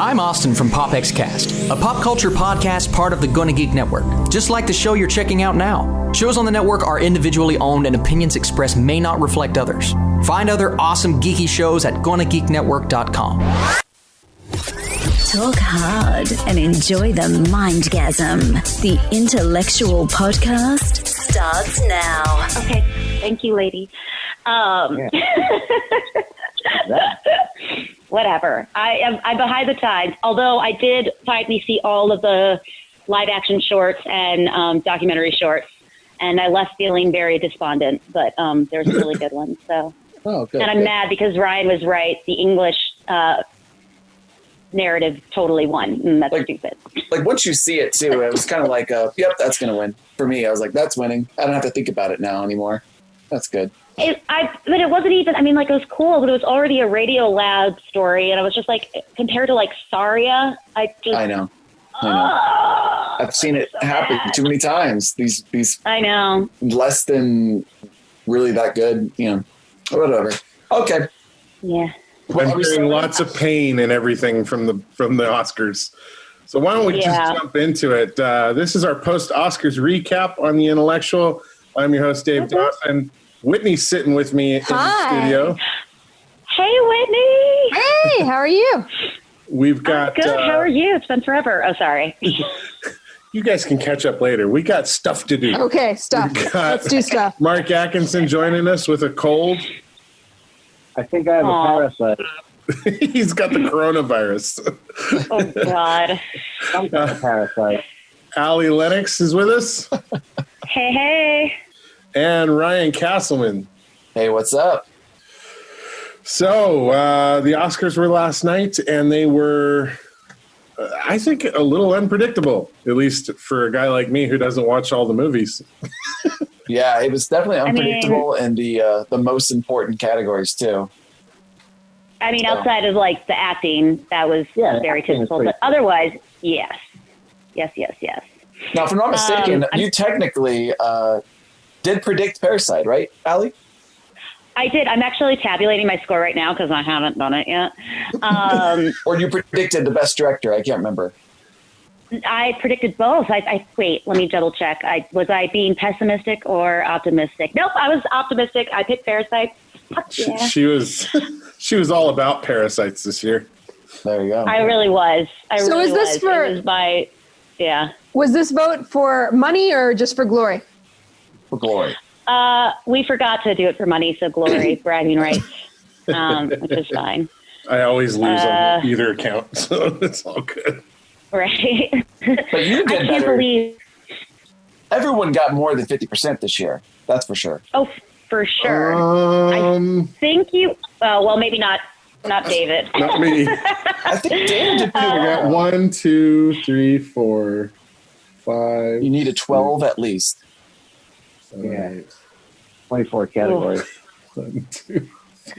I'm Austin from PopXcast, a pop culture podcast part of the Gonna Geek Network, just like the show you're checking out now. Shows on the network are individually owned and opinions expressed may not reflect others. Find other awesome geeky shows at GonnaGeekNetwork.com. Talk hard and enjoy the mindgasm. The intellectual podcast starts now. Okay, thank you, lady. Whatever. I'm behind the times. Although I did finally see all of the live action shorts and documentary shorts, and I left feeling very despondent. But there's some really good ones. So, good. And I'm mad because Ryan was right. The English narrative totally won. And that's stupid. Like once you see it too, it was kind of like, yep, that's gonna win for me. I was like, that's winning. I don't have to think about it now anymore. That's good. But it wasn't even, I mean, like, it was cool, but it was already a Radio Lab story, and I was just like, compared to, like, Saria, I know. I've seen it happen too many times. These I know. Less than really that good, whatever. Okay. Yeah. I'm hearing lots of pain and everything from the Oscars. So why don't we just jump into it? This is our post-Oscars recap on The Intellectual. I'm your host, Dave Dawson. Whitney's sitting with me in the studio. Hey, Whitney. Hey, how are you? We've got... good. How are you? It's been forever. Oh, sorry. You guys can catch up later. We got stuff to do. Okay, stuff. Let's do stuff. Mark Atkinson joining us with a cold. I think I have a parasite. He's got the coronavirus. Oh, God. Some kind of parasite. Allie Lennox is with us. Hey. And Ryan Castleman. Hey, what's up? So, the Oscars were last night, and they were, I think, a little unpredictable, at least for a guy like me who doesn't watch all the movies. Yeah, it was definitely unpredictable in the most important categories, too. I mean, outside of, like, the acting, that was very typical. But otherwise, yes. Yes. Now, if I'm not mistaken, you technically... did predict Parasite, right, Allie? I did. I'm actually tabulating my score right now because I haven't done it yet. Or you predicted the best director. I can't remember. I predicted both. Wait, let me double check. Was I being pessimistic or optimistic? Nope, I was optimistic. I picked Parasite. Fuck yeah. She was all about parasites this year. There you go. I really was. Was this vote for money or just for glory? For glory. We forgot to do it for money, so glory, bragging rights, which is fine. I always lose on either account, so it's all good. Right. But you did I can't better. believe. Everyone got more than 50% this year. That's for sure. Oh, for sure. I think you. Well, maybe not David. Not me. I think David did pretty I got 1, 2, 3, 4, 5. You needed 12 at least. 24 categories. 1, 2,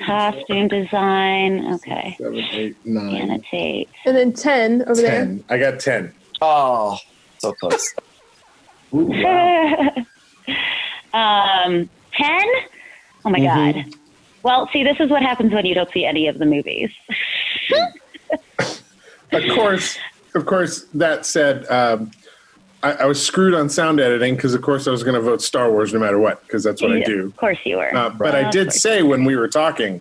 Costume design. Okay. 7, 8, 9. Annotate. And then 10 over 10. I got 10. Oh, so close. Ooh, wow. 10? Oh my God. Well, see, this is what happens when you don't see any of the movies. Of course, that said, I was screwed on sound editing because, of course, I was going to vote Star Wars no matter what, because that's what I do. Of course you were. But I did say when we were talking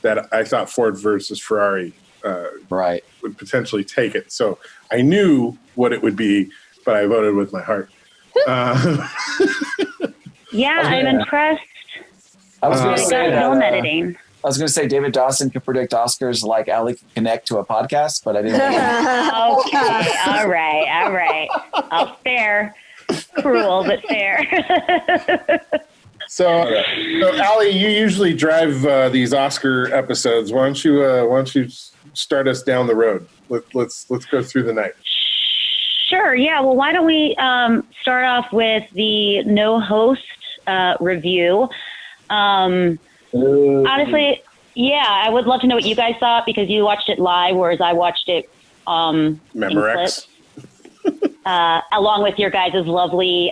that I thought Ford versus Ferrari would potentially take it. So I knew what it would be, but I voted with my heart. Yeah, I'm impressed. I was going to say film editing. I was going to say David Dawson could predict Oscars like Allie can connect to a podcast, but I didn't. Okay, all right. I'll fair. Cruel, but fair. So Allie, you usually drive these Oscar episodes. Why don't you start us down the road? Let's go through the night. Sure. Yeah. Well, why don't we start off with the no host review? Honestly, yeah, I would love to know what you guys thought because you watched it live, whereas I watched it Memorex. along with your guys' lovely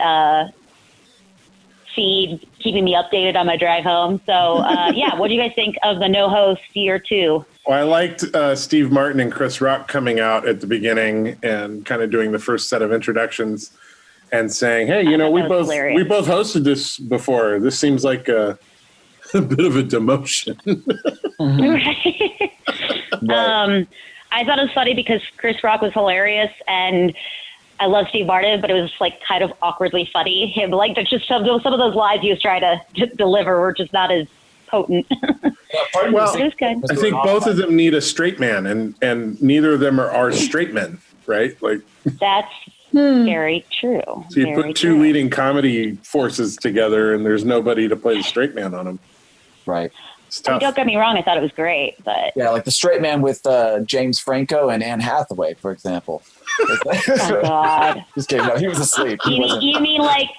feed, keeping me updated on my drive home. So, what do you guys think of the no host year 2? Well, I liked Steve Martin and Chris Rock coming out at the beginning and kind of doing the first set of introductions and saying, "Hey, we both hosted this before. This seems like a bit of a demotion." Right. I thought it was funny because Chris Rock was hilarious, and I love Steve Martin, but it was like kind of awkwardly funny. Him, like, there's just some of those lines he was trying to deliver were just not as potent. Well, I think both of them need a straight man, and neither of them are straight men, right? Like, that's very true. So you put two leading comedy forces together, and there's nobody to play the straight man on them. Right. Don't get me wrong, I thought it was great, but yeah, like the straight man with James Franco and Anne Hathaway, for example. Oh God! Just kidding. No, he was asleep. You mean like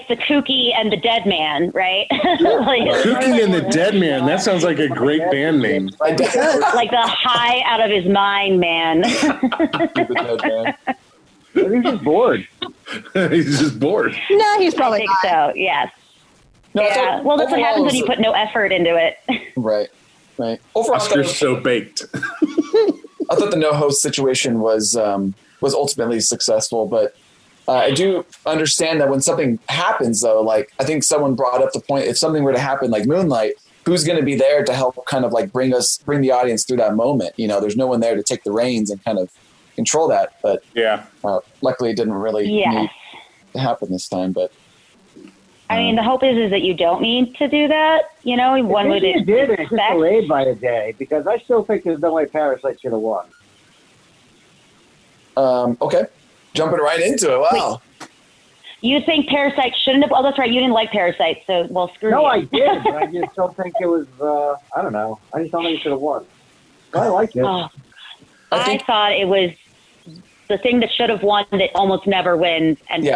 the Kooky and the Dead Man, right? Kooky and the Dead Man. That sounds like a great band name. Like the high out of his mind man. The Dead Man. He's just bored. He's just bored. No, he's probably not. So. Yes. No, yeah. Well, that's what happens when you put no effort into it. Right. Overall, Oscar's so baked. I thought the no host situation was ultimately successful, but I do understand that when something happens, though, like I think someone brought up the point, if something were to happen like Moonlight, who's going to be there to help kind of like bring the audience through that moment? There's no one there to take the reins and kind of control that. But yeah, luckily it didn't really need to happen this time. But I mean, the hope is that you don't need to do that. One would expect. It's just delayed by a day because I still think there's no way Parasite should have won. Okay, jumping right into it. Wow. Wait. You think Parasite shouldn't have? Oh, that's right. You didn't like Parasite, so screw you. No, I did, but I just don't think it was. I don't know. I just don't think it should have won. But I like it. I thought it was the thing that should have won that almost never wins, and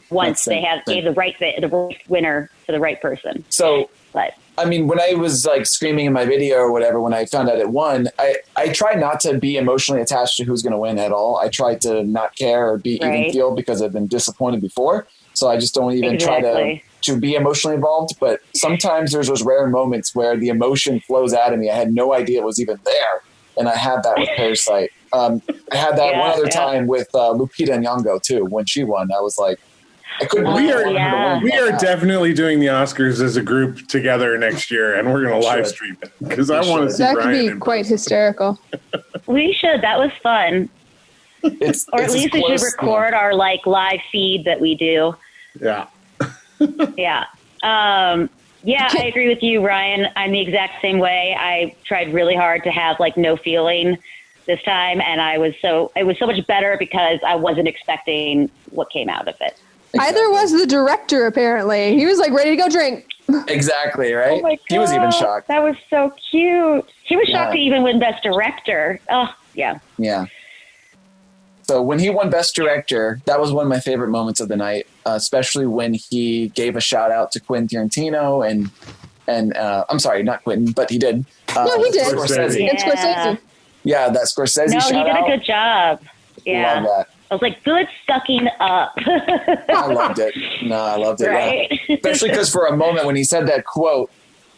once they gave the right winner to the right person. So, but I mean, when I was like screaming in my video or whatever, when I found out it won, I try not to be emotionally attached to who's going to win at all. I try to not care or be even keel because I've been disappointed before. So I just don't even try to be emotionally involved. But sometimes there's those rare moments where the emotion flows out of me. I had no idea it was even there. And I had that with Parasite. I had that one other time with Lupita Nyong'o too. When she won, I was like, we are definitely doing the Oscars as a group together next year, and we're going to live stream it because I want to see that. Could be quite hysterical. We should. That was fun. Or at least we should record our live feed that we do. Yeah. Yeah. I agree with you, Ryan. I'm the exact same way. I tried really hard to have no feeling this time, and it was so much better because I wasn't expecting what came out of it. Exactly. Either was the director, apparently. He was ready to go drink. Exactly, right? Oh my God. He was even shocked. That was so cute. He was shocked to even win Best Director. Oh, yeah. Yeah. So when he won Best Director, that was one of my favorite moments of the night, especially when he gave a shout out to Quentin Tarantino and I'm sorry, not Quentin, but he did. No, he did. Scorsese. It's Scorsese. Yeah, that Scorsese shout out. No, he did a good job. Yeah. Love that. I was like, good sucking up. I loved it. No, I loved it. Right? Yeah. Especially because for a moment when he said that quote,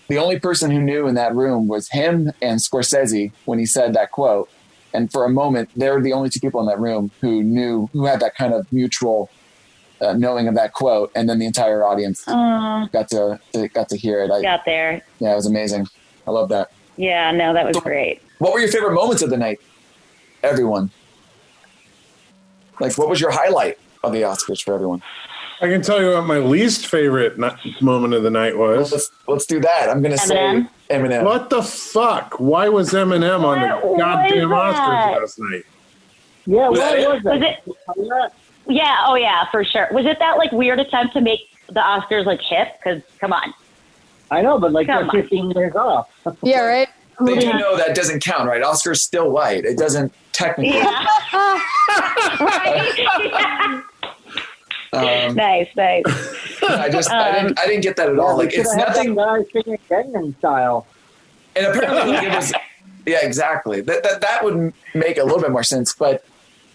the only person who knew in that room was him and Scorsese when he said that quote. And for a moment, they were the only two people in that room who had that kind of mutual knowing of that quote. And then the entire audience got to hear it. Got there. Yeah, it was amazing. I love that. Yeah, no, that was great. What were your favorite moments of the night? Everyone. What was your highlight of the Oscars for everyone? I can tell you what my least favorite moment of the night was. Well, let's do that. I'm going to say Eminem. What the fuck? Why was Eminem on the goddamn Oscars last night? Yeah, what was Was it? Yeah, oh yeah, for sure. Was it that weird attempt to make the Oscars hip? Because come on. I know, but they're 15 years off. Yeah, right. They do know that doesn't count, right? Oscar's still white. It doesn't technically. Yeah. Right. Nice. I didn't get that at all. It's nothing. Guy singing Gangnam Style. And apparently, it was. Yeah, exactly. That would make a little bit more sense, but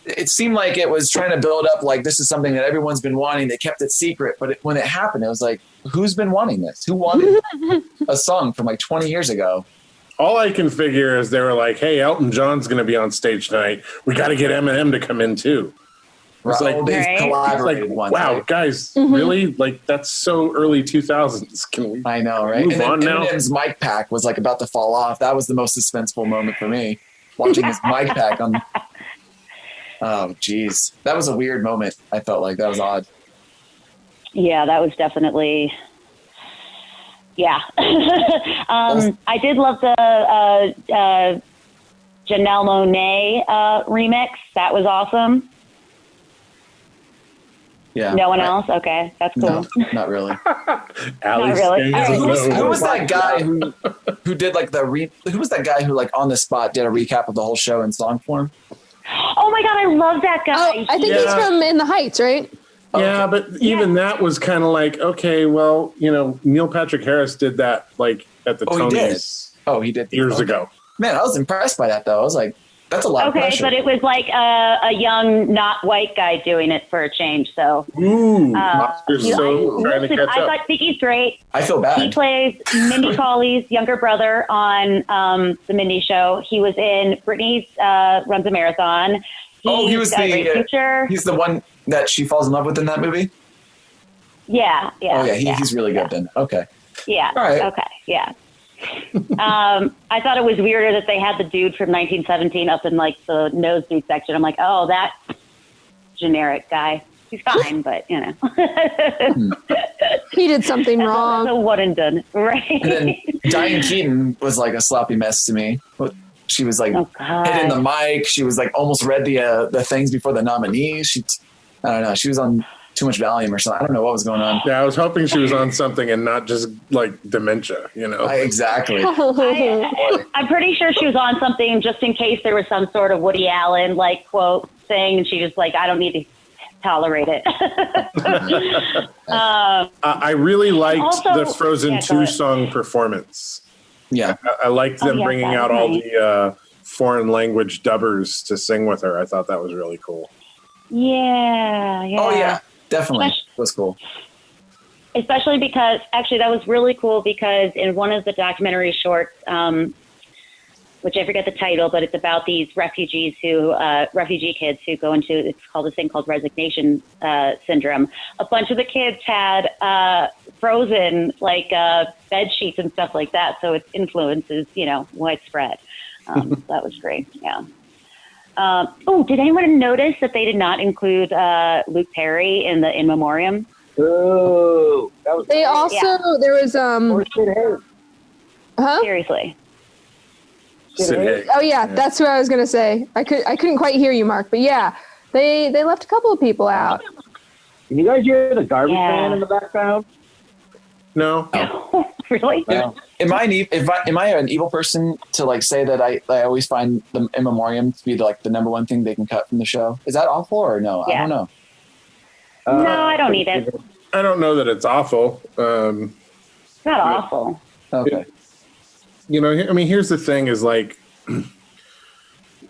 it seemed like it was trying to build up this is something that everyone's been wanting. They kept it secret, but when it happened, it was who's been wanting this? Who wanted a song from like 20 years ago? All I can figure is they were like, hey, Elton John's going to be on stage tonight. We got to get Eminem to come in too. It's like, they've collaborated like, once. wow, right? guys, really? Like, that's so early 2000s. Can we? I know, right? Move on now? Eminem's mic pack was like about to fall off. That was the most suspenseful moment for me, watching his mic pack on. Oh, geez, that was a weird moment. I felt like that was odd. Yeah, that was definitely. Yeah, I did love the Janelle Monáe remix. That was awesome. Yeah. No one else? Okay, that's cool. No, not really. Allie's Not really. saying Who was that guy who did like who was that guy who like on the spot did a recap of the whole show in song form? Oh my God, I love that guy. Oh, I think he's from In the Heights, right? Yeah, but even that was kind of like, okay, well, Neil Patrick Harris did that like at the Tonys. He did years ago. Man, I was impressed by that though. I was like, that's a lot of pressure. But it was like a young, not white guy doing it for a change. So, you're so trying to catch up. I think he's great. I feel bad. He plays Mindy Kaul's younger brother on the Mindy Show. He was in Brittany's Runs a Marathon. He was the he's the one that she falls in love with in that movie. Yeah. Oh yeah, he's really good then. Okay. Yeah. All right. Okay. Yeah. I thought it was weirder that they had the dude from 1917 up in like the nosebleed section. I'm like, oh, that generic guy. He's fine, but he did something wrong. So one and done, right? And then Diane Keaton was like a sloppy mess to me. She was like hitting the mic. She was like almost read the things before the nominees. I don't know. She was on too much Valium or something. I don't know what was going on. Yeah, I was hoping she was on something and not just like dementia, Exactly. I'm pretty sure she was on something just in case there was some sort of Woody Allen like quote thing, and she just like, I don't need to tolerate it. I really liked the Frozen 2 song performance. Yeah. I liked them bringing out all the foreign language dubbers to sing with her. I thought that was really cool. Yeah. Oh, yeah. Definitely. It was cool. Especially because, actually, that was really cool because in one of the documentary shorts, which I forget the title, but it's about these refugee kids who go into, it's called this thing called resignation syndrome. A bunch of the kids had frozen, like, bed sheets and stuff like that. So its influence is, widespread. That was great. Yeah. Did anyone notice that they did not include Luke Perry in the In Memoriam? Oh, that was. They also there was Seriously. Oh yeah, that's what I was gonna say. I couldn't quite hear you, Mark, but yeah, they left a couple of people out. Can you guys hear the garbage man in the background? No. Really? No. Am I an evil person to like say that I always find the In Memoriam to be like the number one thing they can cut from the show? Is that awful or no? Yeah. I don't know. No, I don't need it. I don't know that it's awful. It's not awful. Okay. Here's the thing is like,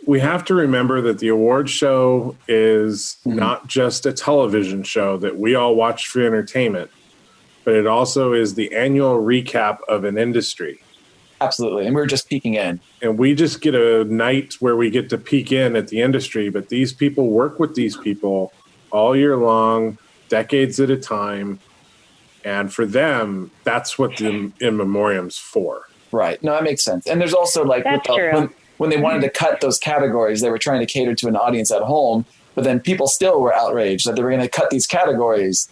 we have to remember that the award show is not just a television show that we all watch for entertainment, but it also is the annual recap of an industry. Absolutely. And we're just peeking in. And we just get a night where we get to peek in at the industry, but these people work with these people all year long, decades at a time. And for them, that's what the In Memoriam's for. Right. No, that makes sense. And there's also like when they wanted to cut those categories, they were trying to cater to an audience at home, but then people still were outraged that they were going to cut these categories.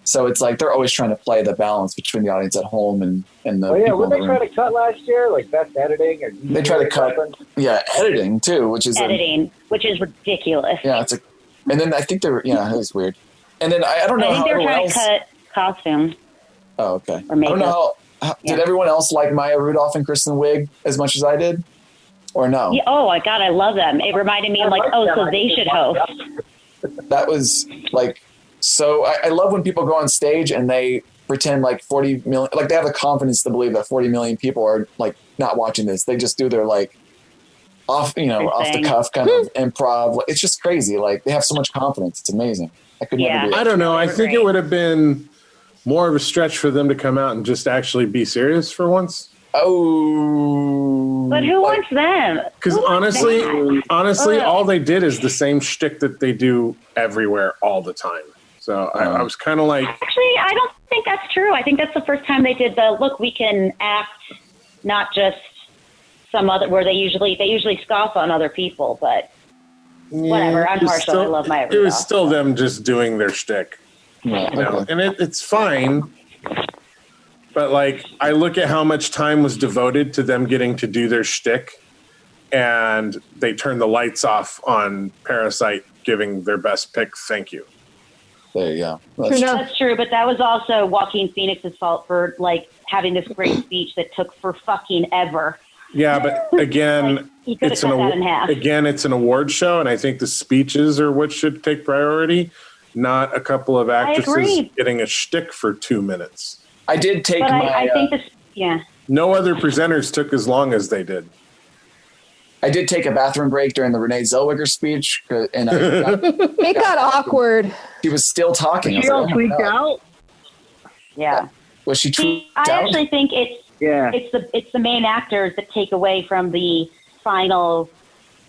So it's like they're always trying to play the balance between the audience at home and the people. What they try to cut last year? Like best editing? Or they try to cut, editing too, which is ridiculous. Yeah, and then I think it was weird. And then I don't know how they're everyone trying to cut costume. Oh, okay. Or makeup. I don't know did everyone else like Maya Rudolph and Kristen Wiig as much as I did, or no? Yeah, oh my God, I love them. It reminded me so they should host. That was like. So I love when people go on stage and they pretend like 40 million, like they have the confidence to believe that 40 million people are like not watching this. They just do their like off the cuff kind of improv. It's just crazy. Like they have so much confidence. It's amazing. I could never do it. I don't know. I think it would have been more of a stretch for them to come out and just actually be serious for once. Oh, But who wants them? Because honestly, all they did is the same shtick that they do everywhere all the time. So I was kind of like, actually, I don't think that's true. I think that's the first time they did the look. We can act, not just some other where they usually scoff on other people, but whatever. I'm partial. I love my every It was dog. still them just doing their shtick, Yeah, you know? okay. And it's fine. But like, I look at how much time was devoted to them getting to do their shtick, and they turn the lights off on Parasite giving their best pick. Thank you. There you go. That's true, but that was also Joaquin Phoenix's fault for like having this great speech that took for fucking ever. Yeah, but again, He could have cut that in half. it's an award show, and I think the speeches are what should take priority, not a couple of actresses agree. getting a shtick for 2 minutes. I did take But my. I think this, yeah. No other presenters took as long as they did. I did take a bathroom break during the Renee Zellweger speech, and It got awkward. she was still talking. She all tweaked out? Yeah. Was she tweaked I out? actually think it's the main actors that take away from the final.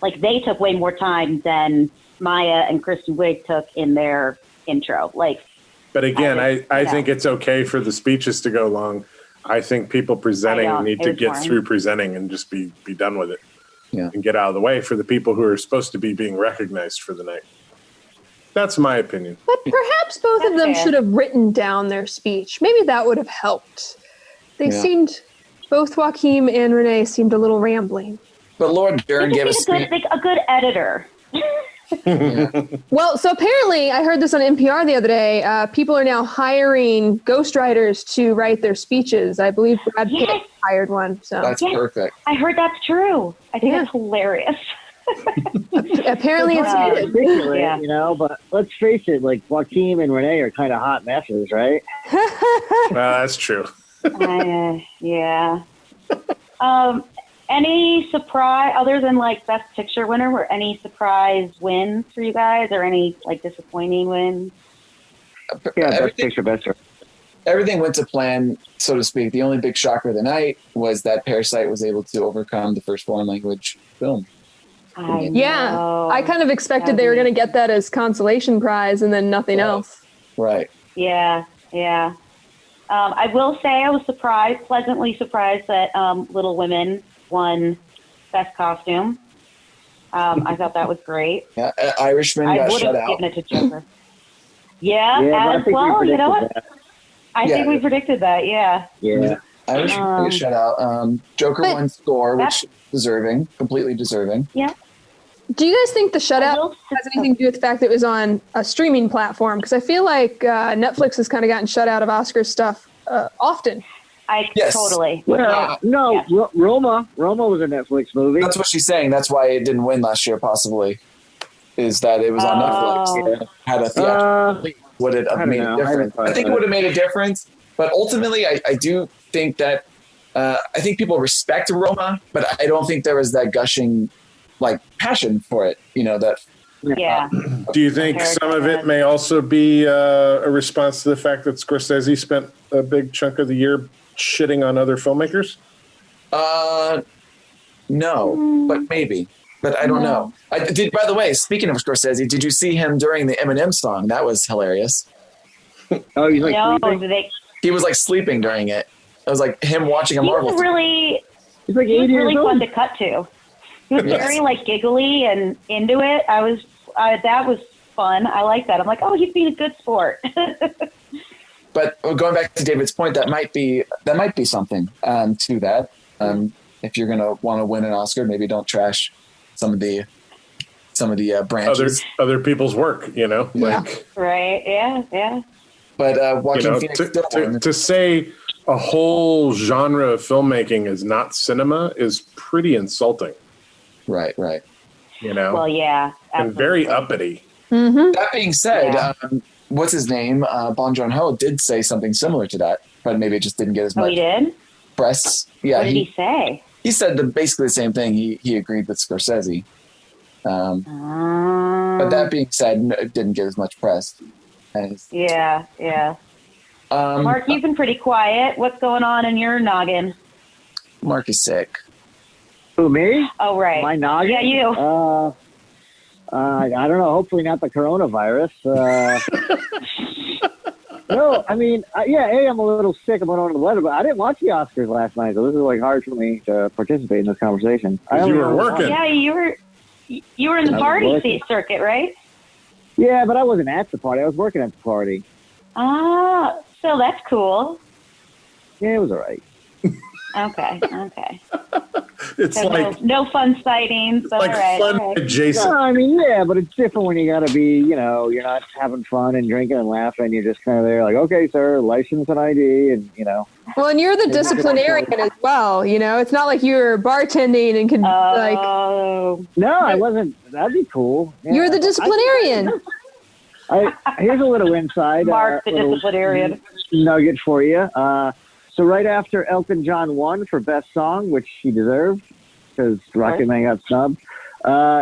Like they took way more time than Maya and Kristen Wiig took in their intro. Like, But again, I think it's okay for the speeches to go long. I think people presenting need to get through presenting and just be done with it. Yeah. And get out of the way for the people who are supposed to be being recognized for the night. That's my opinion. But perhaps both of them should have written down their speech. Maybe that would have helped. They seemed, both Joaquin and Renee seemed a little rambling. But Lord Dern gave a speech. A good editor. Well, so apparently, I heard this on NPR the other day. People are now hiring ghostwriters to write their speeches. I believe Brad Pitt hired one. So That's perfect. I heard that's true. I think that's hilarious. Apparently, it's needed. Ridiculous, you know. But let's face it, like Joaquin and Renee are kind of hot messes, right? That's true. Yeah. Any surprise other than like best picture winner? Were any surprise wins for you guys, or any like disappointing wins? Yeah, best picture, best. Everything went to plan, so to speak. The only big shocker of the night was that Parasite was able to overcome the first foreign language film. I kind of expected they were going to get that as consolation prize and then nothing else. Right. Yeah. I will say I was pleasantly surprised that Little Women won Best Costume. I thought that was great. Yeah, Irishman got shut out. I would have given it to Joker. Yeah, as well. You know what? I think we predicted that. Yeah. Irishman got shut out. Joker won score, which is completely deserving. Yeah. Do you guys think the shutout has anything to do with the fact that it was on a streaming platform? Because I feel like Netflix has kind of gotten shut out of Oscar stuff often. Totally. Well, Roma was a Netflix movie. That's what she's saying. That's why it didn't win last year, possibly, is that it was on Netflix. It had a theatrical release. Would it have made a difference? I think it would have made a difference. But ultimately, I do think that I think people respect Roma, but I don't think there was that gushing passion for it. You know that. Yeah. Do you think some of it may also be a response to the fact that Scorsese spent a big chunk of the year shitting on other filmmakers? No, but maybe. But I don't know. I did. By the way, speaking of Scorsese, did you see him during the Eminem song? That was hilarious. Oh, he's sleeping? He was sleeping during it. It was like him watching a Marvel. He's really years old. fun to cut to. He was very giggly and into it. That was fun. I like that. I'm like, oh, he's being a good sport. But going back to David's point, that might be something to that. If you're gonna want to win an Oscar, maybe don't trash some of the branches, other people's work. You know, right? Yeah. But Joaquin Phoenix to say a whole genre of filmmaking is not cinema is pretty insulting. Right. You know. Well, yeah, absolutely. And very uppity. Mm-hmm. That being said, what's his name? Bong Joon-ho did say something similar to that, but maybe it just didn't get as much. Oh, he did? Press. Yeah. What did he say? He said basically the same thing. He agreed with Scorsese. But that being said, it didn't get as much press. Yeah. Mark, you've been pretty quiet. What's going on in your noggin? Mark is sick. Who, me? Oh, right. My noggin? Yeah, you. I don't know. Hopefully not the coronavirus. No, I mean, I'm a little sick. I'm under the weather, but I didn't watch the Oscars last night, so this is like hard for me to participate in this conversation. You were working. Yeah, you were in the party circuit, right? Yeah, but I wasn't at the party. I was working at the party. Ah, so that's cool. Yeah, it was all right. Okay. It's so like no fun sightings. But like all right, fun all right. adjacent. No, I mean, yeah, but it's different when you got to be, you're not having fun and drinking and laughing. You're just kind of there like, okay, sir, license and ID, and, Well, and you're the disciplinarian as well, It's not like you're bartending and No, I wasn't. That'd be cool. Yeah. You're the disciplinarian. Here's a little inside. Mark, the disciplinarian. Nugget for you. So right after Elton John won for Best Song, which he deserved because Rocket Man got snubbed,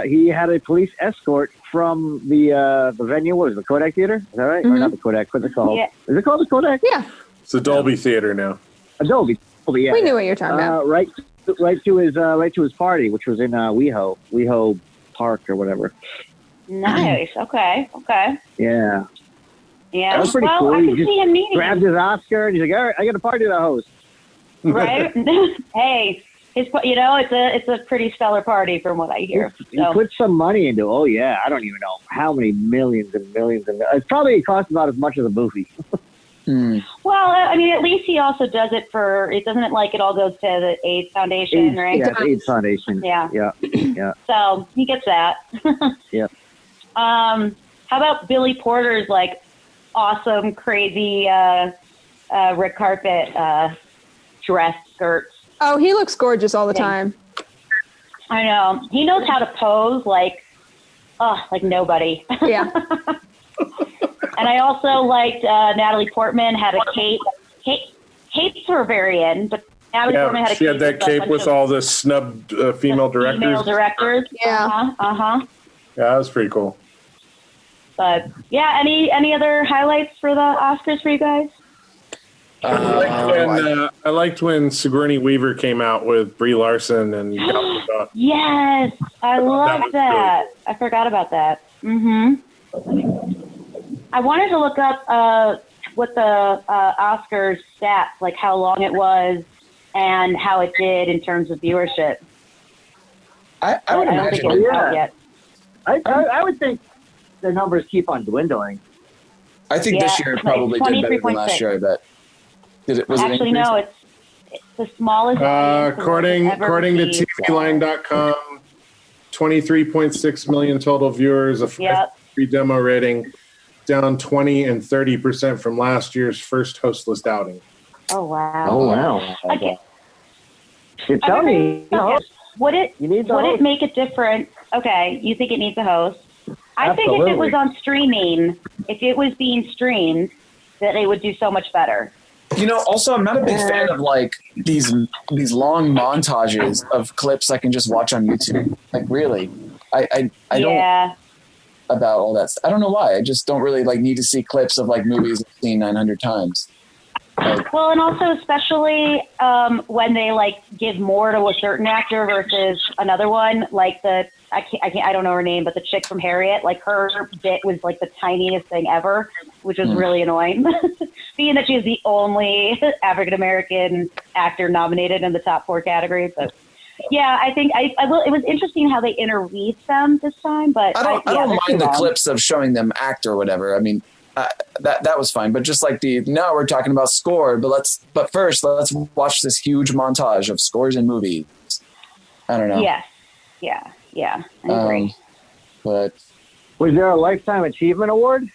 he had a police escort from the venue. What was it, the Kodak Theater? Is that right? Or not the Kodak? What's it called? Yeah. Is it called the Kodak? Yeah. It's the Dolby Theater now. Dolby. Yeah. We knew what you're talking about. Right to his party, which was in WeHo Park or whatever. Nice. Okay. Yeah. Yeah. That was pretty well, cool. I can see him needing grabbed his Oscar and he's like, all right, I got a party to host. Right? Hey, it's a pretty stellar party from what I hear. He put some money into it. Oh, yeah. I don't even know how many millions and millions. It's probably cost about as much as a movie. Well, I mean, at least he also does it doesn't it like it all goes to the AIDS Foundation, right? Yeah, the AIDS Foundation. Yeah. So he gets that. Yeah. How about Billy Porter's awesome, crazy red carpet dress skirts? Oh, he looks gorgeous all the time. I know. He knows how to pose like nobody. Yeah. And I also liked Natalie Portman had a cape. Capes were very in, but Natalie Portman had a cape. She had that cape with all the snubbed female directors. Female directors. Yeah. Yeah, that was pretty cool. But yeah, any other highlights for the Oscars for you guys? I liked when Sigourney Weaver came out with Brie Larson and Gal Gadot. Yes, I love that. Really cool. I forgot about that. I wanted to look up what the Oscars stats, like how long it was and how it did in terms of viewership. I would don't think imagine. it's out yet. I would think the numbers keep on dwindling. I think this year probably did better than last year, I bet. Was Actually, it no, it's the smallest. According to TVLine.com, 23.6 million total viewers, a 5.3 demo rating, down 20 and 30% from last year's first hostless outing. Oh, wow. Oh, wow. Okay. You tell me. Would it make a difference? Okay, you think it needs a host? I think if it was on streaming, if it was being streamed, that it would do so much better. Also, I'm not a big fan of these long montages of clips I can just watch on YouTube. Really, I don't about all that. I don't know why. I just don't really need to see clips of movies I've seen 900 times. Well, and also especially when they give more to a certain actor versus another one, I don't know her name, but the chick from Harriet, her bit was the tiniest thing ever, which was really annoying. Being that she is the only African American actor nominated in the top 4 categories, but yeah, I think I will. It was interesting how they interweaved them this time, but I don't mind the clips of showing them act or whatever. I mean, that was fine, but just we're talking about score, but first let's watch this huge montage of scores in movies. I don't know. Yes. Yeah. I agree. But was there a Lifetime Achievement Award?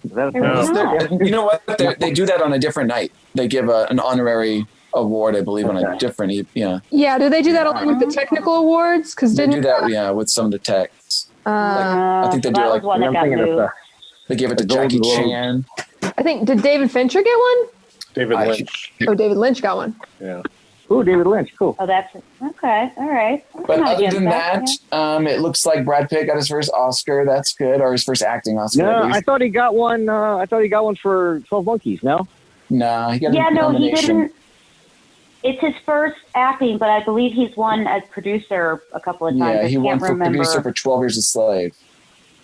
Is that you know what? They do that on a different night. They give an honorary award, I believe, on a different. Yeah. Do they do that along with the technical awards? Because they do that. With some of the techs. I think they do they gave it to Jackie Chan. I think did David Fincher get one? David Lynch. Oh, David Lynch got one. Yeah. Ooh, David Lynch. Cool. Oh, that's okay. All right. But other than that, it looks like Brad Pitt got his first Oscar. That's good, or his first acting Oscar. No, I thought he got one. I thought he got one for 12 Monkeys. No. No, he got a nomination. He didn't. It's his first acting, but I believe he's won as producer a couple of times. Yeah, he won for producer for 12 Years a Slave.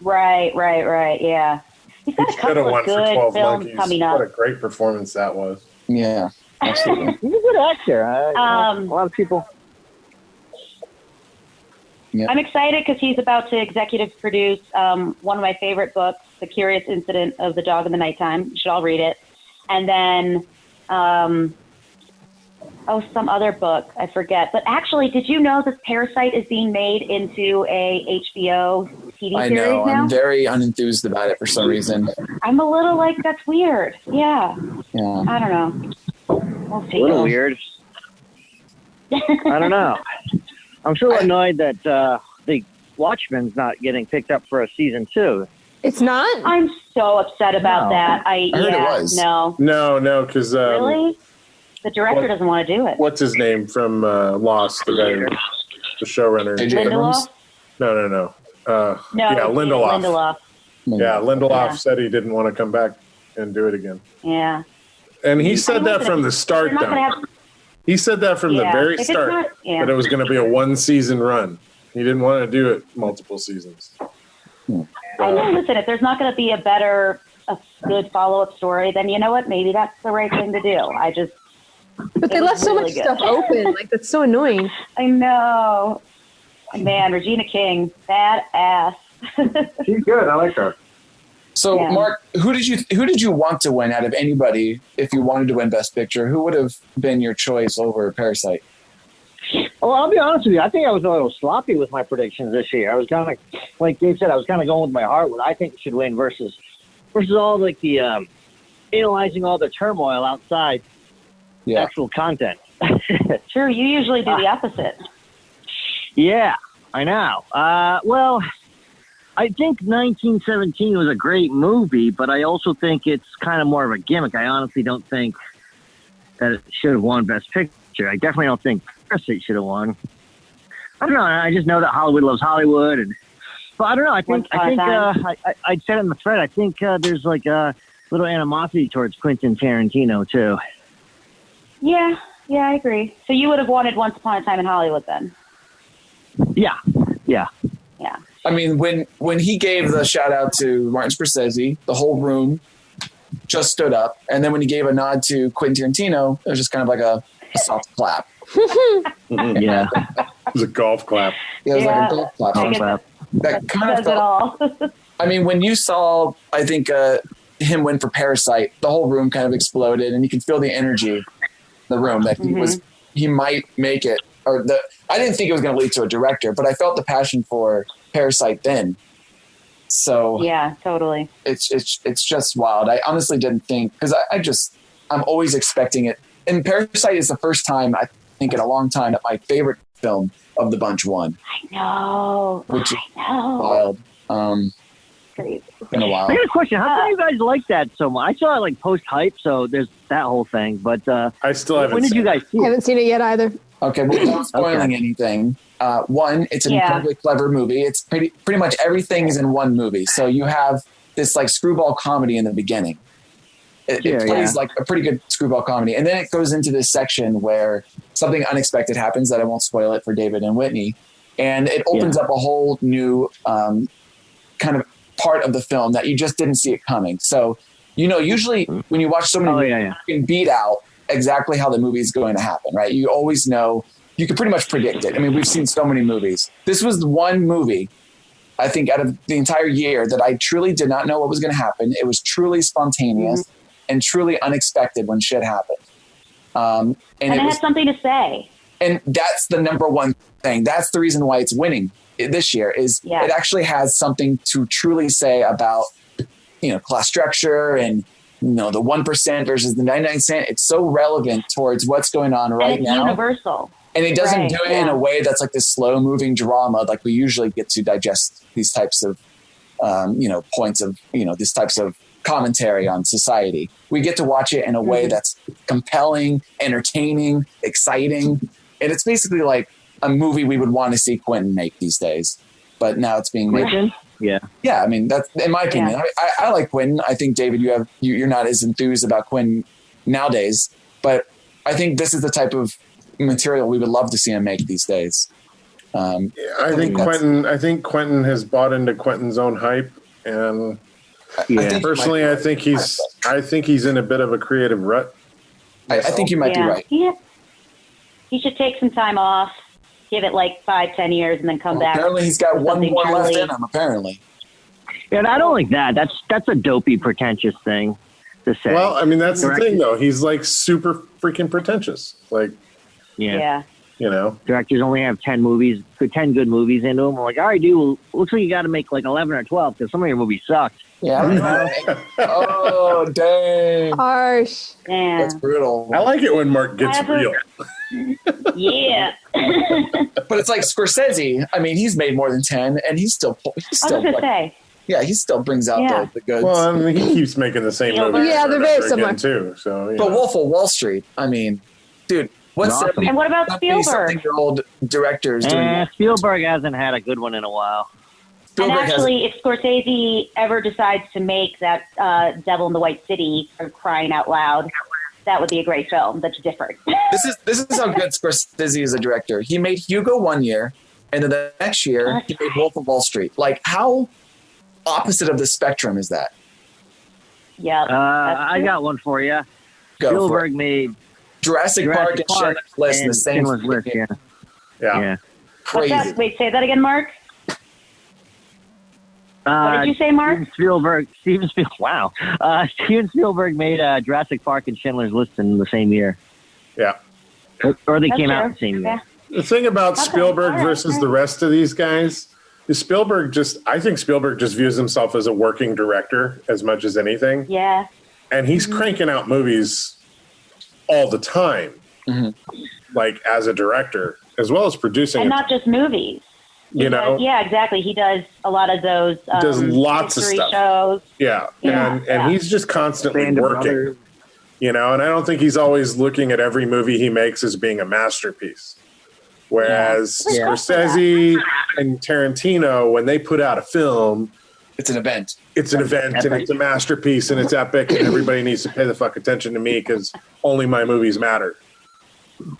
Right. Yeah. He's got a couple of good films coming up. What a great performance that was. Yeah, absolutely. He's a good actor. A lot of people. Yep. I'm excited because he's about to executive produce one of my favorite books, The Curious Incident of the Dog in the Nighttime. You should all read it. And then, some other book. I forget. But actually, did you know that Parasite is being made into a HBO TV series now? I'm very unenthused about it for some reason. I'm a little like, that's weird. Yeah. I don't know. We'll see. A little weird. I don't know. I'm still annoyed that the Watchmen's not getting picked up for a season 2. It's not? I'm so upset about that. I heard it was. No, because really? The director doesn't want to do it. What's his name from Lost? The guy, the showrunner. Lindelof? No. Lindelof. Yeah, Lindelof said he didn't want to come back and do it again. Yeah. And he said that from the start, though. He said that from the very start, that it was going to be a 1-season run. He didn't want to do it multiple seasons. I know, listen, if there's not going to be a good follow-up story, then you know what? Maybe that's the right thing to do. But they left so much stuff open. Like, that's so annoying. I know. Man, Regina King, badass. She's good. I like her. So, Mark, who did you want to win out of anybody? If you wanted to win Best Picture, who would have been your choice over Parasite? Well, I'll be honest with you. I think I was a little sloppy with my predictions this year. I was kind of, like Dave said, I was kind of going with my heart. What I think should win versus all like the analyzing all the turmoil outside actual content. Sure, you usually do the opposite. Yeah, I know. Well, I think 1917 was a great movie, but I also think it's kind of more of a gimmick. I honestly don't think that it should have won Best Picture. I definitely don't think Parasite should have won. I don't know. I just know that Hollywood loves Hollywood, but I don't know. I think I said in the thread. I think there's like a little animosity towards Quentin Tarantino too. Yeah, I agree. So you would have wanted Once Upon a Time in Hollywood then? Yeah. I mean, when he gave the shout out to Martin Scorsese, the whole room just stood up, and then when he gave a nod to Quentin Tarantino, it was just kind of like a soft clap. Yeah, it was a golf clap. Yeah, it was like a golf clap. That kind of felt. I mean, when you saw, I think him win for Parasite, the whole room kind of exploded, and you can feel the energy in the room that he might make it. I didn't think it was going to lead to a director, but I felt the passion for Parasite then. So yeah, totally. It's just wild. I honestly didn't think, because I'm always expecting it. And Parasite is the first time I think in a long time that my favorite film of the bunch won. I know. Which is wild. Crazy. Been a while. I got a question. How come you guys like that so much? I saw it like post hype, so there's that whole thing. But I still haven't. When did you guys see it? I haven't seen it yet either. Okay, well, without spoiling anything, one, it's an incredibly clever movie. It's pretty much everything is in one movie. So you have this like screwball comedy in the beginning. It plays like a pretty good screwball comedy. And then it goes into this section where something unexpected happens that I won't spoil it for David and Whitney. And it opens up a whole new kind of part of the film that you just didn't see it coming. So, usually when you watch so many movies, you can beat out exactly how the movie is going to happen, right? You always know, you can pretty much predict it. I mean, we've seen so many movies. This was the one movie, I think, out of the entire year that I truly did not know what was going to happen. It was truly spontaneous and truly unexpected when shit happened. And it had something to say. And that's the number one thing. That's the reason why it's winning this year is it actually has something to truly say about, class structure and, the 1% versus the 99 cent. It's so relevant towards what's going on right now. Universal. And it doesn't do it in a way that's like this slow moving drama like we usually get to digest these types of, points of, these types of commentary on society. We get to watch it in a way that's compelling, entertaining, exciting. And it's basically like a movie we would want to see Quentin make these days. But now it's being made. Yeah. Yeah, I mean, that's in my opinion. Yeah. I like Quentin. I think, David, you're not as enthused about Quentin nowadays. But I think this is the type of material we would love to see him make these days. I think Quentin has bought into Quentin's own hype, and personally, I think he's in a bit of a creative rut. I think you might be right. He should take some time off, give it like 5-10 years, and then come back. Apparently, he's got one more left in him. Apparently, yeah, and I don't like that. That's a dopey, pretentious thing to say. Well, I mean, that's the thing, though. He's like super freaking pretentious. Like, yeah. You know, directors only have 10 good movies into them. I'm like, all right, dude, well, looks like you got to make like 11 or 12 because some of your movies sucked. Yeah. Oh, dang. Harsh. Yeah. That's brutal. I like it when Mark gets real. Yeah. But it's like Scorsese. I mean, he's made more than 10, and he's still I was going to say. Yeah, he still brings out the goods. Well, I mean, he keeps making the same movies. Yeah, they're very similar too. So, but Wolf of Wall Street. I mean, dude, what's awesome. And what about Spielberg? 70-year-old directors doing that? Spielberg hasn't had a good one in a while. And actually, if Scorsese ever decides to make that Devil in the White City, for crying out loud, that would be a great film. That's different. This is how good Scorsese is a director. He made Hugo one year, and then the next year he made Wolf of Wall Street. Like, how opposite of the spectrum is that? Yeah. I got one for you. Spielberg made Jurassic Park and Schindler's List in the same list. Yeah. Crazy. Wait, say that again, Mark. What did you say, Mark? Steven Spielberg made Jurassic Park and Schindler's List in the same year. Yeah. Or they came out the same year. The thing about Spielberg versus the rest of these guys is I think Spielberg just views himself as a working director as much as anything. Yeah. And he's cranking out movies all the time, like as a director, as well as producing. And not just movies. Yeah, exactly. He does a lot of those. Does lots of stuff. Shows. Yeah. And he's just constantly working. You know, and I don't think he's always looking at every movie he makes as being a masterpiece. Whereas Scorsese and Tarantino, when they put out a film, it's an event. It's an event, and it's a masterpiece, and it's epic, and everybody needs to pay the fuck attention to me because only my movies matter.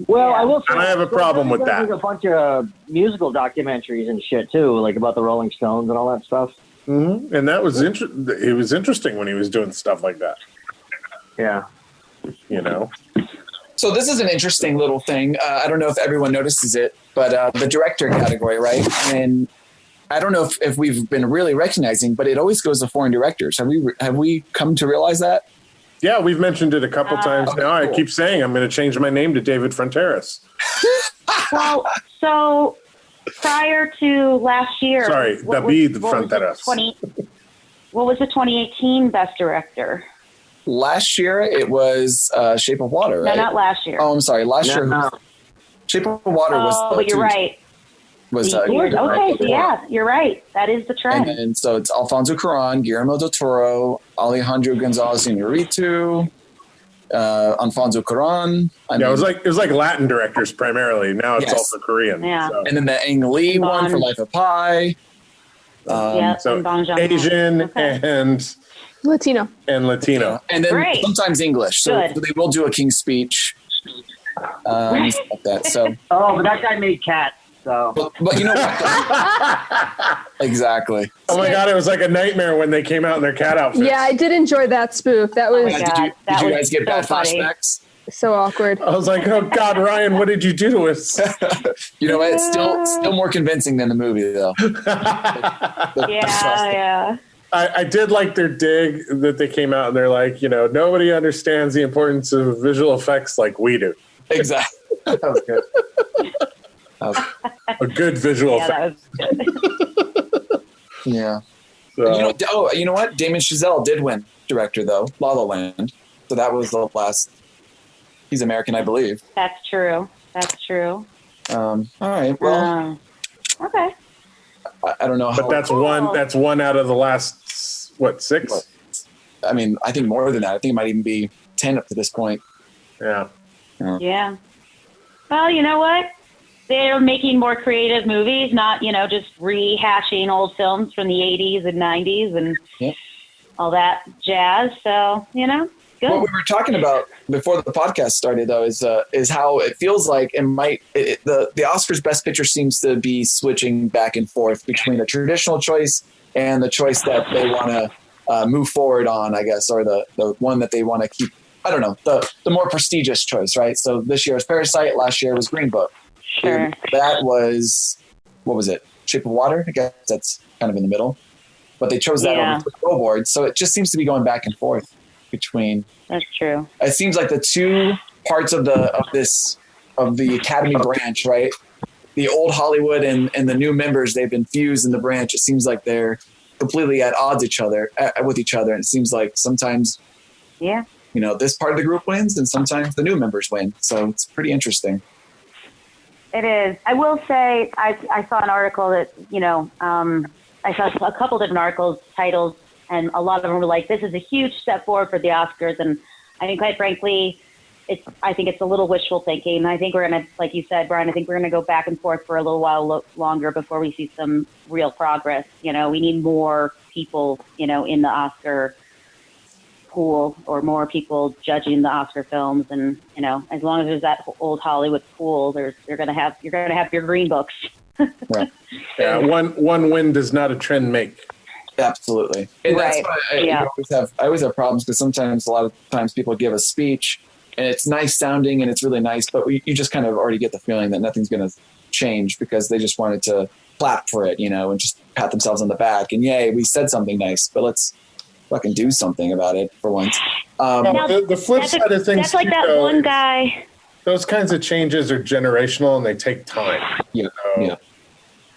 Well, I will say, and I have a problem with that. There's a bunch of musical documentaries and shit too, like about the Rolling Stones and all that stuff. Mm-hmm. And that was it was interesting when he was doing stuff like that. Yeah, you know. So this is an interesting little thing. I don't know if everyone notices it, but the director category, right? And I don't know if we've been really recognizing, but it always goes to foreign directors. Have we come to realize that? Yeah, we've mentioned it a couple times now. Cool. I keep saying I'm going to change my name to David Fronteras. Well, so prior to last year, David Fronteras. What was the 2018 Best Director? Last year it was Shape of Water, right? No, not last year. Oh, I'm sorry. Last year, Shape of Water was. Oh, but you're right. Was okay, so yeah, you're right. That is the trend. And so it's Alfonso Cuarón, Guillermo del Toro, Alejandro González Iñárritu, Alfonso Cuarón. It was like Latin directors primarily. Now it's also Korean. Yeah. So. And then the Ang Lee one for Life of Pi. So Asian and Latino. And Latino. And then sometimes English. So they will do a King's Speech. Like that. So. But that guy made Cats. So. But you know what? Exactly. Oh my God, it was like a nightmare when they came out in their cat outfits. Yeah, I did enjoy that spoof. That was. Did you guys get bad flashbacks? So awkward. I was like, oh God, Ryan, what did you do to us? You know what? It's still more convincing than the movie, though. Yeah. I did like their dig that they came out and they're like, nobody understands the importance of visual effects like we do. Exactly. That was good. A good visual effect. That was good. Yeah. So. You know what? Damien Chazelle did win director, though. La La Land. So that was the last. He's American, I believe. That's true. All right. Well. Okay. I don't know how. But that's one out of the last 6? I mean, I think more than that. I think it might even be 10 up to this point. Yeah. Yeah. Well, you know what? They're making more creative movies, not, just rehashing old films from the 80s and 90s and all that jazz. So, good. What we were talking about before the podcast started, though, is how it feels like the Oscars Best Picture seems to be switching back and forth between the traditional choice and the choice that they want to move forward on, I guess, or the one that they want to keep. I don't know, the more prestigious choice, right? So this year was Parasite. Last year was Green Book. Sure. And that was, what was it? Shape of Water? I guess that's kind of in the middle. But they chose that over the billboard. So it just seems to be going back and forth between. That's true. It seems like the two parts of the Academy branch, right? The old Hollywood and the new members, they've been fused in the branch. It seems like they're completely at odds with each other. And it seems like sometimes, this part of the group wins and sometimes the new members win. So it's pretty interesting. It is. I will say I saw an article that, I saw a couple different articles, titles, and a lot of them were like, this is a huge step forward for the Oscars. And I mean, quite frankly, I think it's a little wishful thinking. I think we're going to, like you said, Brian, I think we're going to go back and forth for a little while longer before we see some real progress. We need more people, in the Oscar pool or more people judging the Oscar films. And, as long as there's that old Hollywood pool, you're going to have your green books. Right. Yeah. One win does not a trend make. Absolutely. And right. That's why I always have problems because sometimes a lot of times people give a speech and it's nice sounding and it's really nice, but you just kind of already get the feeling that nothing's going to change because they just wanted to clap for it, and just pat themselves on the back and yay, we said something nice, but let's fucking do something about it for once. The flip side of things, that's like that one guy. Those kinds of changes are generational and they take time. Yeah.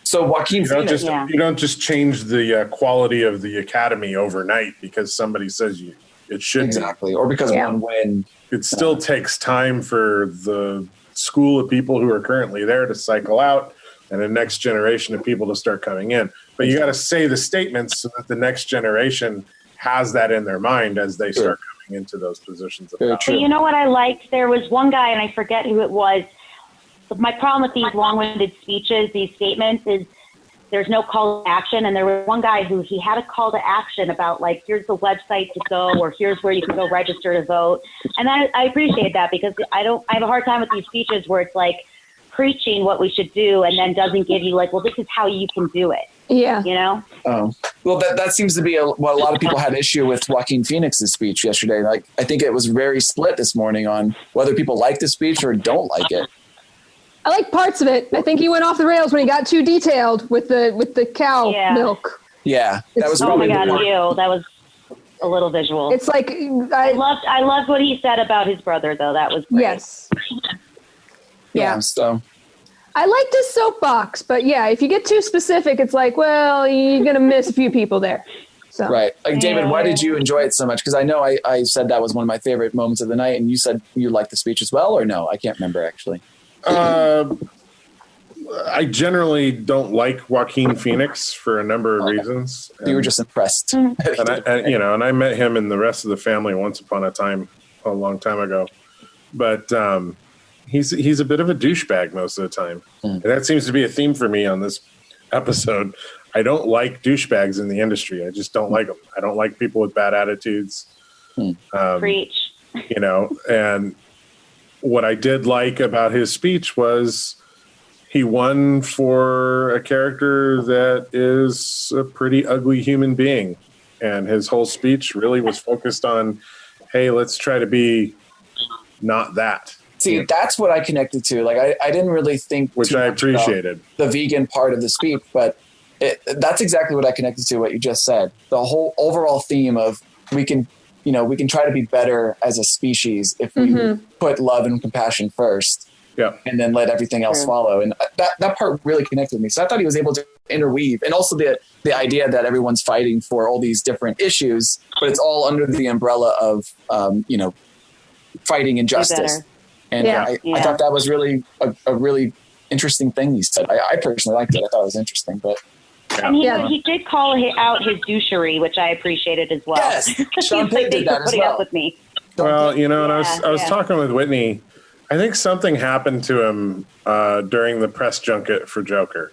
So Joaquin Phoenix, you don't just change the quality of the Academy overnight because somebody says it should exactly, or because one win. It still takes time for the school of people who are currently there to cycle out and the next generation of people to start coming in. But you got to say the statements so that the next generation has that in their mind as they start coming into those positions of power. You know what I liked? There was one guy, and I forget who it was. My problem with these long-winded speeches, these statements, is there's no call to action. And there was one guy who he had a call to action about, like, here's the website to go, or here's where you can go register to vote. And I appreciate that because I have a hard time with these speeches where it's like preaching what we should do and then doesn't give you like, well, this is how you can do it. Yeah. Oh, well, that seems to be what a lot of people had issue with Joaquin Phoenix's speech yesterday. Like, I think it was very split this morning on whether people like the speech or don't like it. I like parts of it. I think he went off the rails when he got too detailed with the cow milk. Yeah, that was. Oh my God, that was a little visual. It's like I loved what he said about his brother, though. That was great. Yes. Yeah. So. I liked his soapbox, but if you get too specific, it's like, well, you're gonna miss a few people there. So. Right. Like, David, why did you enjoy it so much? Because I know I said that was one of my favorite moments of the night, and you said you liked the speech as well, or no? I can't remember actually. I generally don't like Joaquin Phoenix for a number of reasons. You were just impressed. And I met him and the rest of the family once upon a time, a long time ago. But he's a bit of a douchebag most of the time. And that seems to be a theme for me on this episode. I don't like douchebags in the industry. I just don't like them. I don't like people with bad attitudes. Preach. And what I did like about his speech was he won for a character that is a pretty ugly human being. And his whole speech really was focused on, hey, let's try to be not that. See, that's what I connected to. Like, I didn't really think which I appreciated the vegan part of the speech, but that's exactly what I connected to, what you just said. The whole overall theme of we can try to be better as a species if we put love and compassion first. Yeah. And then let everything else follow. And that part really connected with me. So I thought he was able to interweave. And also the idea that everyone's fighting for all these different issues, but it's all under the umbrella of, fighting injustice. And I thought that was really a really interesting thing he said. I personally liked it. I thought it was interesting, but And he did call out his douchery, which I appreciated as well. Yes, Sean Penn did that as well. Up with me. Well, and I was talking with Whitney. I think something happened to him during the press junket for Joker.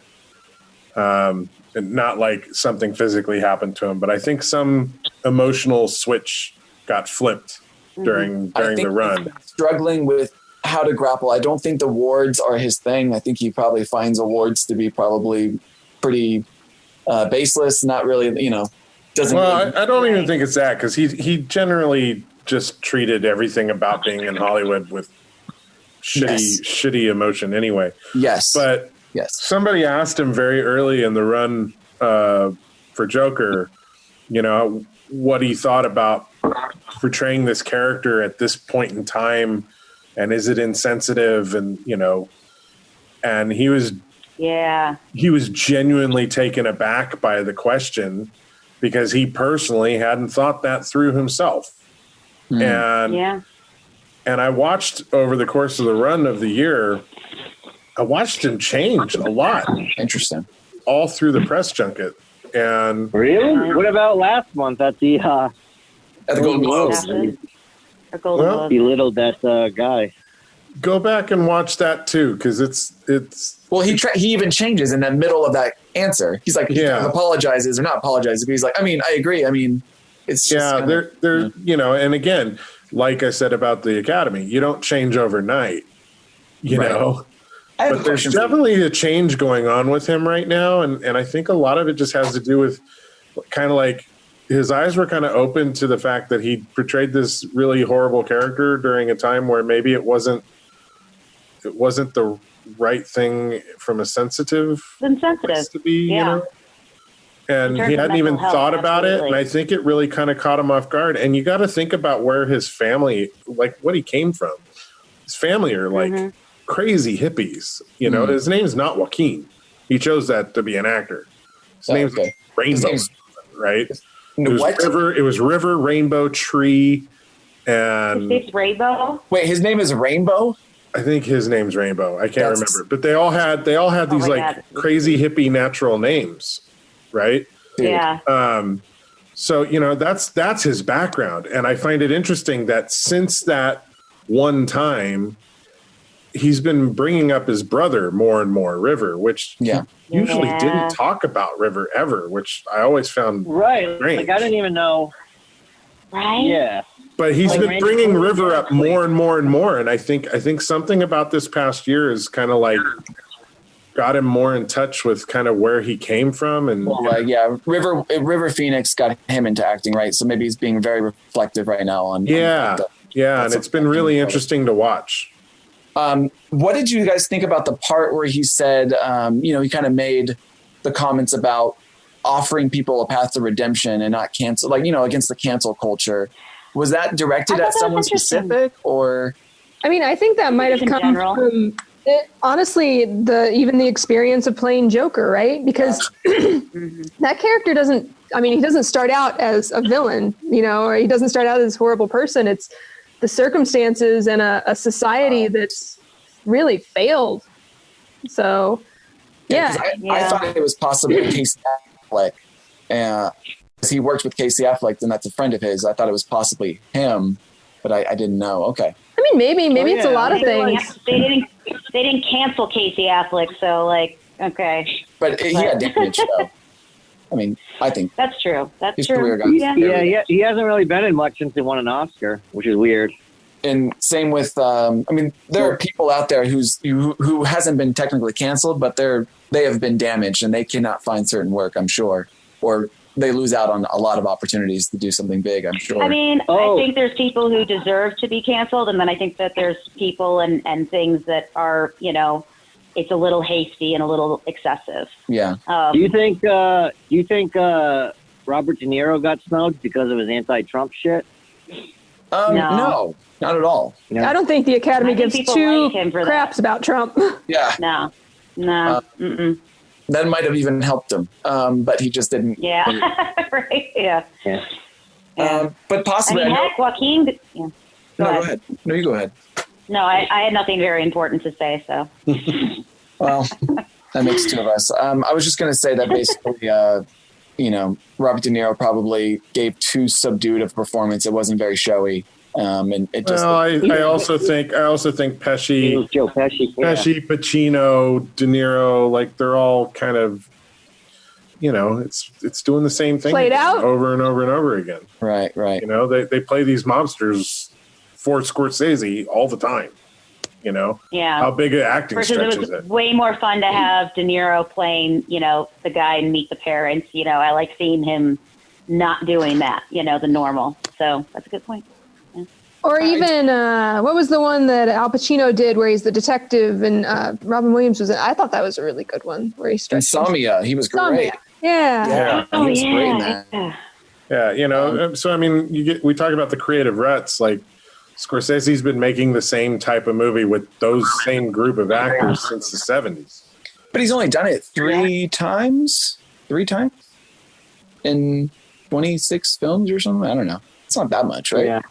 And not like something physically happened to him, but I think some emotional switch got flipped during the run. Struggling with how to grapple. I don't think the wards are his thing. I think he probably finds awards to be probably pretty baseless. Not really, doesn't. Well, I don't even think it's that, because he generally just treated everything about being in Hollywood with shitty emotion anyway. Yes, but somebody asked him very early in the run for Joker, what he thought about portraying this character at this point in time, and is it insensitive, and and he was genuinely taken aback by the question, because he personally hadn't thought that through himself. And I watched over the course of the run of the year, I watched him change a lot. Interesting. All through the press junket. And really? What about last month at the Golden Globes? Belittled that guy. Go back and watch that too, because it's. Well, he even changes in the middle of that answer. He's like, he kind of apologizes or not apologizes, but he's like, I agree. It's just they're and again, like I said about the Academy, you don't change overnight, know. But there's definitely a change going on with him right now, and I think a lot of it just has to do with kind of like his eyes were kind of open to the fact that he portrayed this really horrible character during a time where maybe it wasn't the right thing from a sensitive place to be, And he hadn't even thought about it, and I think it really kind of caught him off guard. And you got to think about where his family, like what he came from. His family are like crazy hippies. His name's not Joaquin. He chose that to be an actor. His name's Rainbow, right? It was River, Rainbow, Tree, and his name's Rainbow. Wait, his name is Rainbow? I think his name's Rainbow. I can't remember, but they all had these crazy hippie natural names, right? Yeah. So that's his background, and I find it interesting that since that one time, he's been bringing up his brother more and more, River, which he usually didn't talk about River ever, which I always found strange. Like I didn't even know. Right. Yeah. But he's been bringing River up more and more and more, and I think something about this past year is kind of like got him more in touch with kind of where he came from, and River Phoenix got him into acting, right? So maybe he's being very reflective right now on and it's been really interesting to watch. What did you guys think about the part where he said, he kind of made the comments about offering people a path to redemption and not cancel, against the cancel culture? Was that directed at someone specific, or? I think that might have come from, honestly, even the experience of playing Joker, right? Because that character he doesn't start out as a villain, or he doesn't start out as a horrible person. It's the circumstances and a society that's really failed. So, I thought it was possibly Casey Affleck. He worked with Casey Affleck, and that's a friend of his. I thought it was possibly him, but I didn't know. Okay. Maybe it's a lot of things. They didn't cancel Casey Affleck, so okay. But he got damaged, though. I think that's true. That's true. Career got he hasn't really been in much since he won an Oscar, which is weird. And same with, there are people out there who hasn't been technically canceled, but they have been damaged and they cannot find certain work, I'm sure, or they lose out on a lot of opportunities to do something big, I'm sure. I think there's people who deserve to be canceled, and then I think that there's people and things that are, it's a little hasty and a little excessive. Yeah. Do you think Robert De Niro got snubbed because of his anti-Trump shit? No, not at all. I don't think the Academy gives two craps about Trump. Yeah. No. That might have even helped him, but he just didn't. Yeah. Right. Yeah. But possibly. Joaquin. Yeah. Go ahead. No, you go ahead. No, I had nothing very important to say. So. Well, That makes two of us. I was just going to say that basically, Robert De Niro probably gave too subdued of a performance. It wasn't very showy. And it just. Well, I also think Pesci, Joe Pesci, Pacino, De Niro, like they're all kind of, it's doing the same thing played out over and over and over again. Right. They play these mobsters for Scorsese all the time. Yeah. How big an acting stretch is it? It was way more fun to have De Niro playing, the guy in Meet the Parents. I like seeing him not doing that, the normal. So that's a good point. Yeah. Or even, what was the one that Al Pacino did where he's the detective and Robin Williams was in? I thought that was a really good one where he stretched. Insomnia. He was great. Yeah. Oh, he was yeah. great in that. Yeah, so I mean, we talk about the creative ruts, like Scorsese's been making the same type of movie with those same group of actors since the 70s. But he's only done it three times in 26 films or something. I don't know. It's not that much, right? Yeah.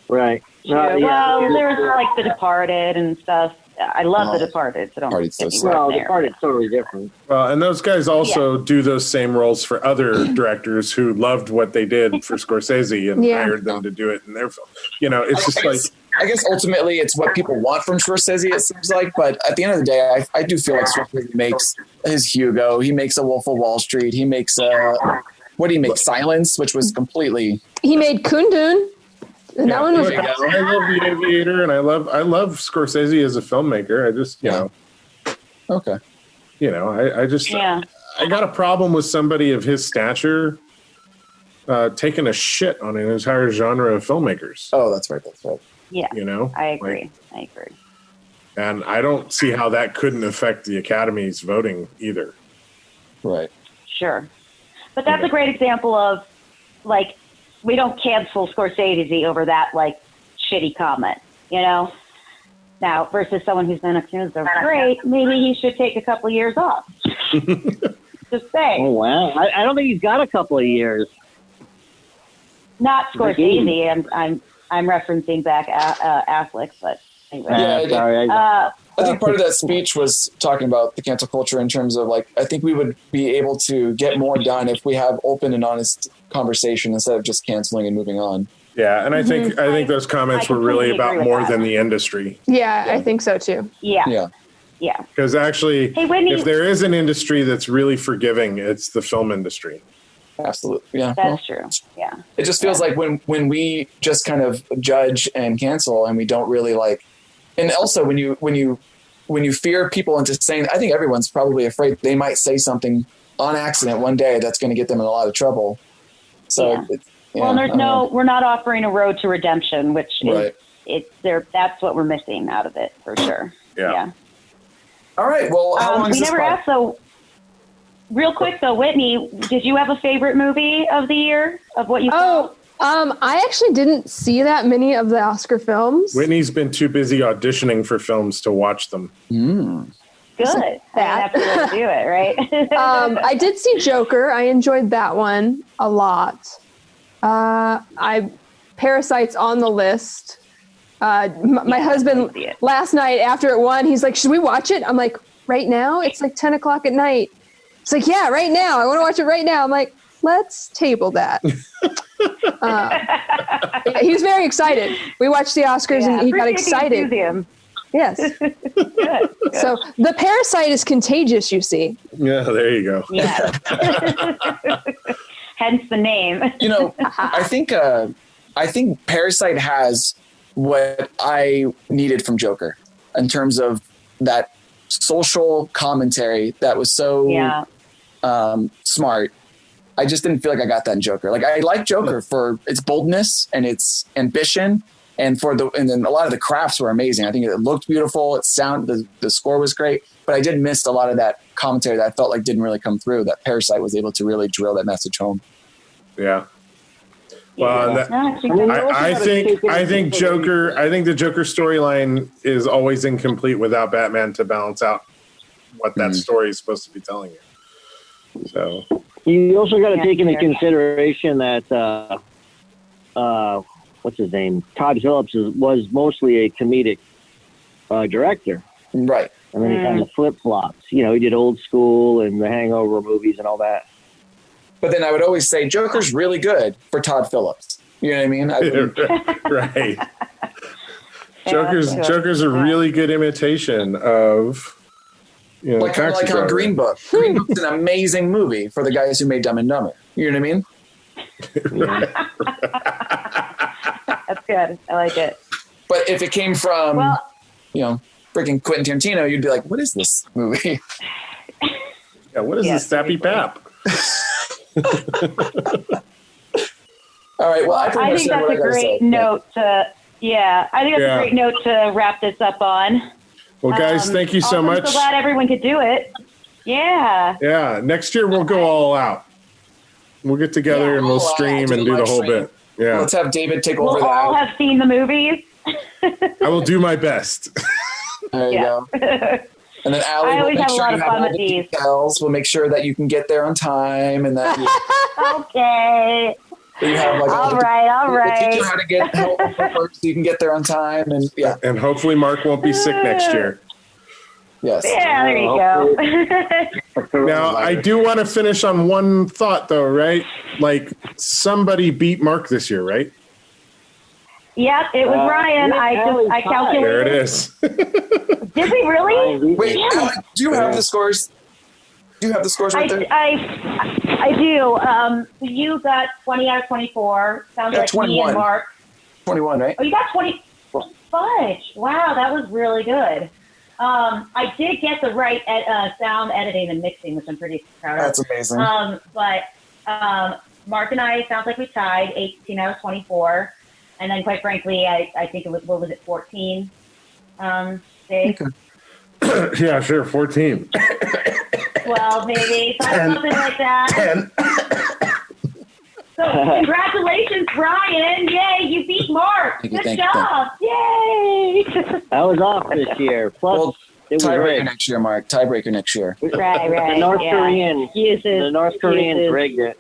Right. Well, there's like The Departed and stuff. I love The Departed, so don't get me wrong there. Departed's totally different. Well, and those guys also do those same roles for other directors who loved what they did for Scorsese and hired them to do it in their film. It's just I guess ultimately it's what people want from Scorsese, it seems like. But at the end of the day, I do feel like Scorsese makes his Hugo. He makes a Wolf of Wall Street. He makes what do you make? Silence, which was completely. He made Kundun. And that one was. I love The Aviator, and I love Scorsese as a filmmaker. I just Okay. I got a problem with somebody of his stature taking a shit on an entire genre of filmmakers. Oh, that's right. Yeah. I agree. And I don't see how that couldn't affect the Academy's voting either. Right. Sure. But that's a great example of, like, we don't cancel Scorsese over that, like, shitty comment, Now, versus someone who's been accused of great, maybe he should take a couple of years off. Just saying. Oh, wow. I don't think he's got a couple of years. Not Scorsese. I'm referencing back Affleck, but anyway. I think part of that speech was talking about the cancel culture in terms of, like, I think we would be able to get more done if we have open and honest conversation instead of just canceling and moving on. Yeah, and I think those comments were really about more than the industry. Yeah, I think so too. Yeah. Because actually, Whitney, if there is an industry that's really forgiving, it's the film industry. Absolutely. Yeah. That's true. Yeah. It just feels like when we just kind of judge and cancel and we don't really like, and also when you fear people into saying, I think everyone's probably afraid they might say something on accident one day that's going to get them in a lot of trouble. So, we're not offering a road to redemption, which is that's what we're missing out of it for sure. Yeah. All right. Well, how long is we this never asked though. Real quick though, Whitney, did you have a favorite movie of the year of what you saw? I actually didn't see that many of the Oscar films. Whitney's been too busy auditioning for films to watch them. Good. I have to do it, right? I did see Joker. I enjoyed that one a lot. Parasite's on the list. My husband last night after it won, he's like, "Should we watch it?" I'm like, "Right now? It's like 10 o'clock at night." It's like, "Yeah, right now. I want to watch it right now." I'm like, "Let's table that." He's very excited. We watched the Oscars and he got excited. Yes. Good. So the parasite is contagious, you see. Yeah, there you go. Yeah. Hence the name. I think Parasite has what I needed from Joker in terms of that social commentary that was so smart. I just didn't feel like I got that in Joker. Like, I like Joker for its boldness and its ambition, and then a lot of the crafts were amazing. I think it looked beautiful. The score was great, but I did miss a lot of that commentary that I felt like didn't really come through. That Parasite was able to really drill that message home. Yeah. Well, I think the Joker storyline is always incomplete without Batman to balance out what that story is supposed to be telling you. So you also got to take into consideration that what's his name? Todd Phillips was mostly a comedic director. Right. And then he kind of flip-flops. He did Old School and the Hangover movies and all that. But then I would always say Joker's really good for Todd Phillips. You know what I mean? Right. Joker's a really good imitation of, like how Green Book. Green Book's an amazing movie for the guys who made Dumb and Dumber. You know what I mean? That's good. I like it. But if it came from, freaking Quentin Tarantino, you'd be like, what is this movie? Yeah, what is this Sappy Pap? All right. Well, I think that's a great note to. Yeah, I think that's a great note to wrap this up on. Well, guys, thank you so much. I'm so glad everyone could do it. Yeah. Yeah. Next year we'll go all out. We'll get together and we'll stream and do the whole bit. Yeah. Let's have David take over. We'll all have seen the movies. I will do my best. There you go. And then Allie, I always have a lot of fun with these. Details. We'll make sure that you can get there on time and that. Okay. You have all right. We'll teach you how to get help so you can get there on time, and and hopefully Mark won't be sick next year. Yes. Yeah, there you go. Now I do want to finish on one thought, though, right? Like somebody beat Mark this year, right? Yep, it was Ryan. I calculated. There it is. Did we really? Wait, Allie, do you have the scores? Do you have the scores right there? I do. You got 20 out of 24. Sounds like 21. Me and Mark. 21, right? Oh, you got 20. Fudge. Wow, that was really good. I did get the right sound editing and mixing, which I'm pretty proud of. That's amazing. But Mark and I, sounds like we tied 18 out of 24. And then, quite frankly, I think it was, 14? Dave? Okay. Yeah, sure, 14. Well, maybe something like that. 10. So, congratulations, Ryan! Yay, you beat Mark. Good job! Yay! I was off this year. Plus, it was tiebreaker next year, Mark. Tiebreaker next year. Right. The North Koreans rigged it.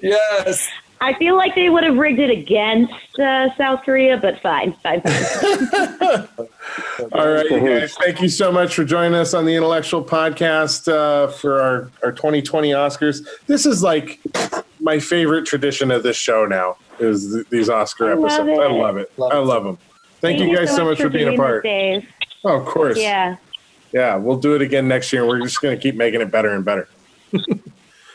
Yes. I feel like they would have rigged it against South Korea, but fine. All right, you guys. Thank you so much for joining us on the Intellectual Podcast for our 2020 Oscars. This is like my favorite tradition of this show now, is these Oscar episodes. I love it. I love them. Thank you guys so much for being a part. Oh, of course. Yeah. Yeah, we'll do it again next year, and we're just going to keep making it better and better.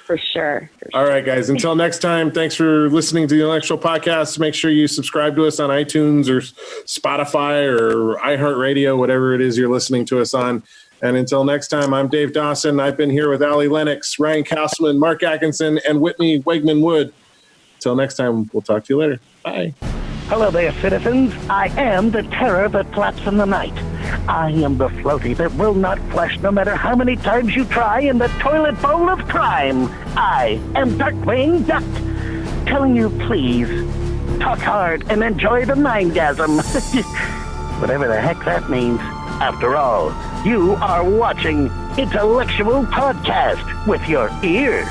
For sure. All right, guys. Until next time, thanks for listening to the Intellectual Podcast. Make sure you subscribe to us on iTunes or Spotify or iHeartRadio, whatever it is you're listening to us on. And until next time, I'm Dave Dawson. I've been here with Allie Lennox, Ryan Kouselman, Mark Atkinson, and Whitney Wegman-Wood. Until next time, we'll talk to you later. Bye. Hello there, citizens. I am the terror that flaps in the night. I am the floaty that will not flush no matter how many times you try in the toilet bowl of crime. I am Darkwing Duck, telling you please, talk hard and enjoy the mindgasm. Whatever the heck that means. After all, you are watching Intellectual Podcast with your ears.